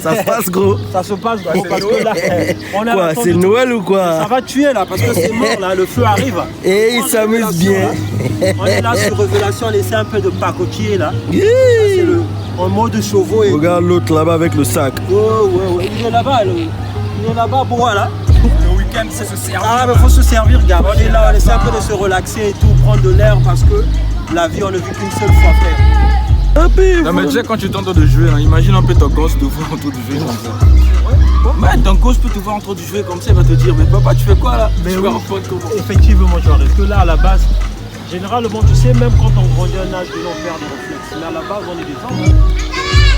Ça se passe gros. Ça se passe gros parce que là, on est quoi, c'est Noël ou quoi? Ça va tuer là parce que c'est mort là, le feu arrive. Et il s'amuse bien. On est là sur Révélation, on essaie un peu de pacotier là. C'est en mode chevaux. Regarde l'autre là-bas avec le sac. Ouais. Il est là-bas, bon voilà. Le week-end c'est se servir. Ah mais faut se servir gars. On est là, on essaie un peu de se relaxer et tout, prendre de l'air parce que la vie on ne vit qu'une seule fois frère. Non mais tu sais quand tu t'entends de jouer, hein, imagine un peu ton gosse te voir en train de jouer comme ça. Ouais, ton gosse peut te voir en train de jouer comme ça, il va te dire mais papa tu fais quoi là? Mais oui, effectivement tu as raison. Que là à la base, généralement tu sais même quand on grandit un âge, on perd des réflexes. Mais à la base on est des enfants.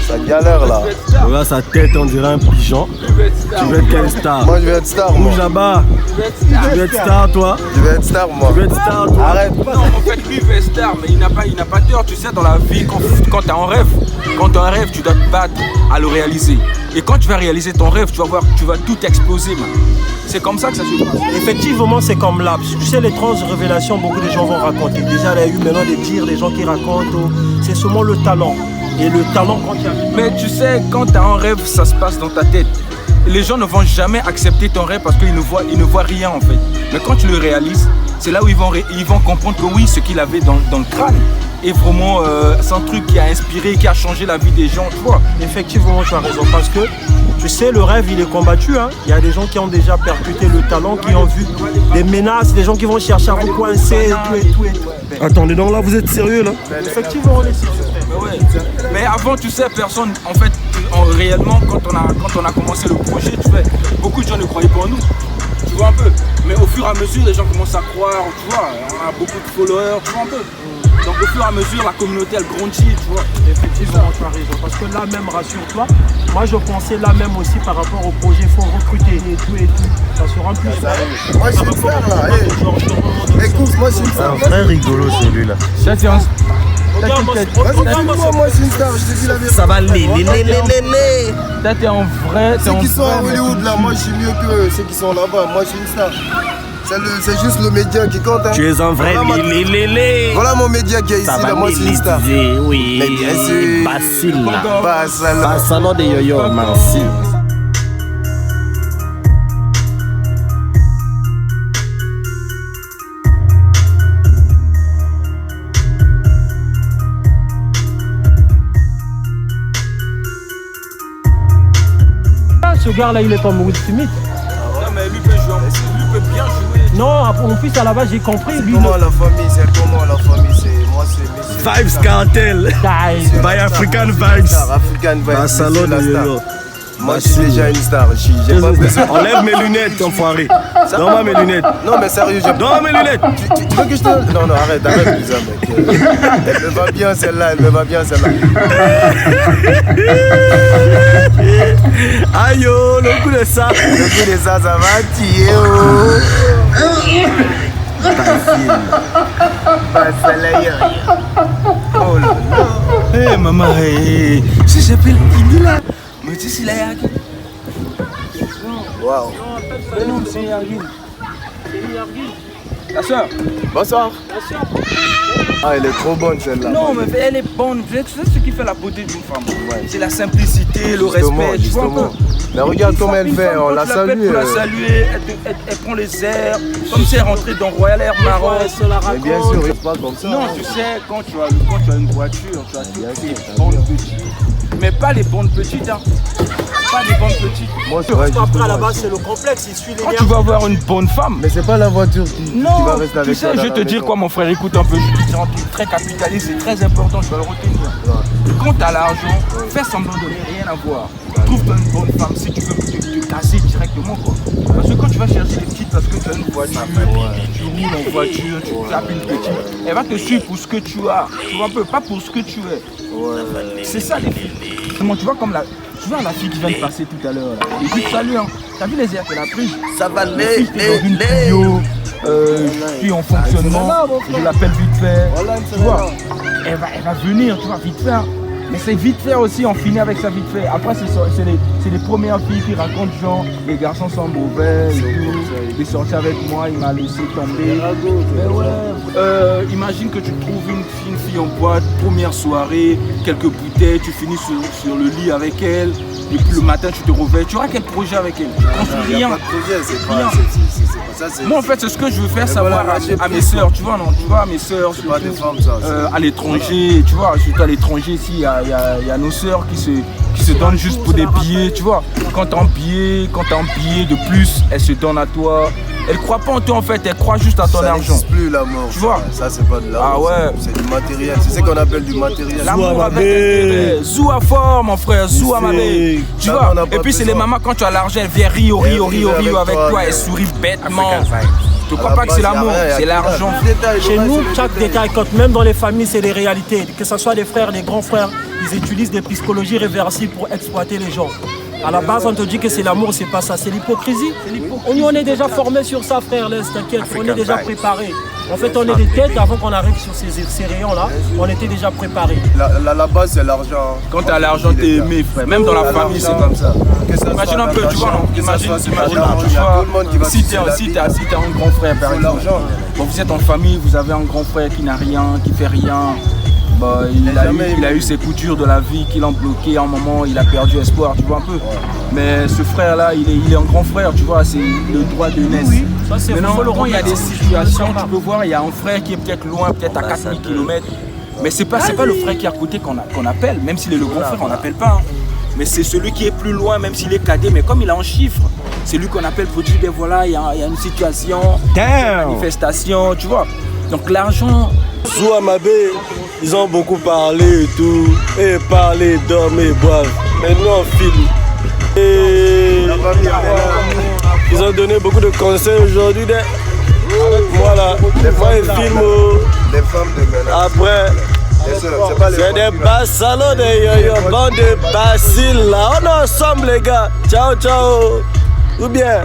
Ça galère là. Regarde sa tête, on dirait un pigeon. Tu veux être quelle star? Moi je vais être star. Bouge là-bas. Tu veux être star toi? Je vais être star moi. Tu veux être star toi? Arrête. Non, en fait lui il veut être star mais il n'a pas tort. Tu sais dans la vie quand tu as un rêve, tu dois te battre à le réaliser. Et quand tu vas réaliser ton rêve, tu vas voir, tu vas tout exploser man. C'est comme ça que ça se passe. Effectivement, c'est comme là. Tu sais, les trans-révélations, beaucoup de gens vont raconter. Déjà, il y a eu maintenant des tirs, des gens qui racontent. C'est seulement le talent. Et le talent, quand il y a... Mais tu sais, quand tu as un rêve, ça se passe dans ta tête. Les gens ne vont jamais accepter ton rêve parce qu'ils ne voient rien en fait. Mais quand tu le réalises, c'est là où ils vont comprendre que oui, ce qu'il avait dans le crâne est vraiment c'est un truc qui a inspiré, qui a changé la vie des gens, tu vois. Effectivement, tu as raison parce que tu sais, le rêve, il est combattu. Hein. Il y a des gens qui ont déjà percuté le talent, qui ont vu des menaces, des gens qui vont chercher à vous coincer et tout. Attendez, donc là, vous êtes sérieux là? Effectivement, on est sérieux. Mais avant, tu sais, personne, en fait, réellement, quand on a commencé le projet, tu sais, beaucoup de gens ne croyaient pas en nous. Tu vois un peu. Mais au fur et à mesure, les gens commencent à croire, tu vois, on a beaucoup de followers, tu vois un peu. Donc au fur et à mesure, la communauté, elle grandit, tu vois. Effectivement, tu as raison. Parce que là même, rassure-toi, moi je pensais là même aussi par rapport au projet, il faut recruter et tout. Ça sera plus. Moi je suis une star là. Écoute, moi je suis une star. Un vrai rigolo celui-là. Moi je suis une star, je te dis la vérité. Ça va les. Là, t'es en vrai. Ceux qui sont à Hollywood là, moi je suis mieux que ceux qui sont là-bas. Moi je suis une star. C'est juste le média qui compte. Hein. Tu es un vrai lélé. Voilà mon média qui est ici, là. Moi je suis une star. Oui. Mais bien sûr. Basile là. Basalo. Salon de yo-yo, merci. Ce gars-là, il est comme Will Smith. Non, mais lui peut jouer, lui peut bien jouer. Non, mon fils à la base, j'ai compris. Lui, Comment la famille, c'est comment la famille, c'est moi, c'est monsieur. Vibes Cartel. By African Vibes. African Vibes. Salon de yo-yo. Moi je suis déjà une star, j'ai pas besoin. Enlève mes lunettes, enfoiré. Donne-moi mes lunettes. Non mais sérieux, j'ai Donne-moi mes lunettes. Tu veux que je te... Non, arrête Lisa mec. Elle me va bien celle-là, Aïe yo, le coup de ça. Le coup de ça va tirer oh là là. Hé maman, si j'appelle Kini là, mais tu sais la Yagi. Waouh. Non, c'est Yagi. La soeur. Bonsoir. Ah, elle est trop bonne celle-là. Non, mais elle est bonne. Tu sais ce qui fait la beauté d'une femme. Ouais. C'est la simplicité, le respect. Tu vois un peu. Mais regarde comment elle fait, on la salue. Pour la saluer, elle prend les airs, comme si elle rentrait dans Royal Air Maroc. Mais bien sûr, c'est pas comme ça. Non, tu sais, quand tu as une voiture, tu as toutes les bonnes petites. Mais pas les bonnes petites, hein. Pas les bonnes petites. Moi, après, à la base, c'est le complexe, il suit les Quand tu vas avoir une bonne femme. Mais c'est pas la voiture qui va rester avec toi. Tu sais, je vais te dire quoi, mon frère, écoute un peu. Je te dis un truc très capitaliste, c'est très important, je vais le retenir. Quand tu as l'argent, fais semblant de rien avoir. Trouve-toi une bonne femme si tu veux te casser directement, quoi. Parce que quand tu vas chercher des petites parce que tu as une voiture, tu roules en voiture, tu tapes une petite, elle va te suivre pour ce que tu as. Tu vois un peu, pas pour ce que tu es. C'est ça les filles. Comment tu vois comme tu vois la fille qui vient de passer tout à l'heure là. Et puis salut hein. T'as vu les airs qu'elle a pris? Ça va dans une Clio, je suis en fonctionnement, je l'appelle vite fait. Tu vois, elle va venir, tu vois, vite fait. Mais c'est vite fait aussi, on finit avec ça vite fait. Après, c'est les premières filles qui racontent genre, les garçons sont mauvais et tout. Il est sorti avec moi, il m'a laissé tomber. Mais ouais, imagine que tu trouves une fille en boîte, première soirée, quelques bouteilles, tu finis sur le lit avec elle. Et puis le matin, tu te réveilles. Tu auras quel projet avec elle? Tu construis rien. Pas de projet, c'est pas ça. Moi, en fait, c'est ce que je veux faire savoir à mes sœurs. Tu vois, non? Tu vois, à mes sœurs, pas des femmes, ça. à l'étranger. Tu vois, surtout à l'étranger, ici, il y a nos sœurs qui se donnent juste pour des billets. Tu vois, quand t'as un billet de plus, elles se donnent à toi. Elle croit pas en toi en fait, elle croit juste à ton argent. Ça n'existe plus l'amour. Tu vois? Ça c'est pas de l'amour. Ah ouais. C'est du matériel. C'est ce qu'on appelle du matériel. L'amour avec intérêt. Zou à fort mon frère, zou à ma belle. Tu vois? Et puis c'est les mamans quand tu as l'argent, elles viennent rire avec toi, elles sourient bêtement. Tu crois pas que c'est l'amour, c'est l'argent. Chez nous, chaque détail compte, même dans les familles, c'est des réalités. Que ce soit des frères, des grands frères, ils utilisent des psychologies réversibles pour exploiter les gens. À la base, on te dit que c'est l'amour, c'est pas ça, c'est l'hypocrisie. Nous, on est déjà formés sur ça, frère, laisse, t'inquiète, on est déjà préparés. En fait, on est des têtes avant qu'on arrive sur ces rayons-là, on était déjà préparés. La base, c'est l'argent. Quand tu as l'argent, tu es aimé, frère. Même dans la famille, c'est comme ça. Imagine un peu, tu vois, non? Imagine, tu vois, si tu as un grand frère, par exemple. Bon, vous êtes en famille, vous avez un grand frère qui n'a rien, qui fait rien. Bah, il a eu ses coutures de la vie qui l'ont bloqué à un moment, il a perdu espoir, tu vois un peu. Ouais. Mais ce frère-là, il est un grand frère, tu vois, c'est le droit de naître. Oui, mais normalement, il y a des situations, tu peux voir, il y a un frère qui est peut-être loin, peut-être à 4000 km. Mais c'est pas le frère qui est à côté qu'on appelle, même s'il est le grand frère, on n'appelle pas. Hein. Mais c'est celui qui est plus loin, même s'il est cadet, mais comme il a un chiffre, c'est lui qu'on appelle pour dire, voilà, il y a une situation, une manifestation, tu vois. Donc l'argent... Zou à ma belle, ils ont beaucoup parlé et tout, et parlé, dormir, boivent. Mais nous on filme. Et ils ont donné beaucoup de conseils aujourd'hui. Voilà, moi ils filment. Les femmes de après, c'est des bas salauds, des yo-yo, bande de baciles là. On est ensemble les gars. Ciao, ciao. Ou bien.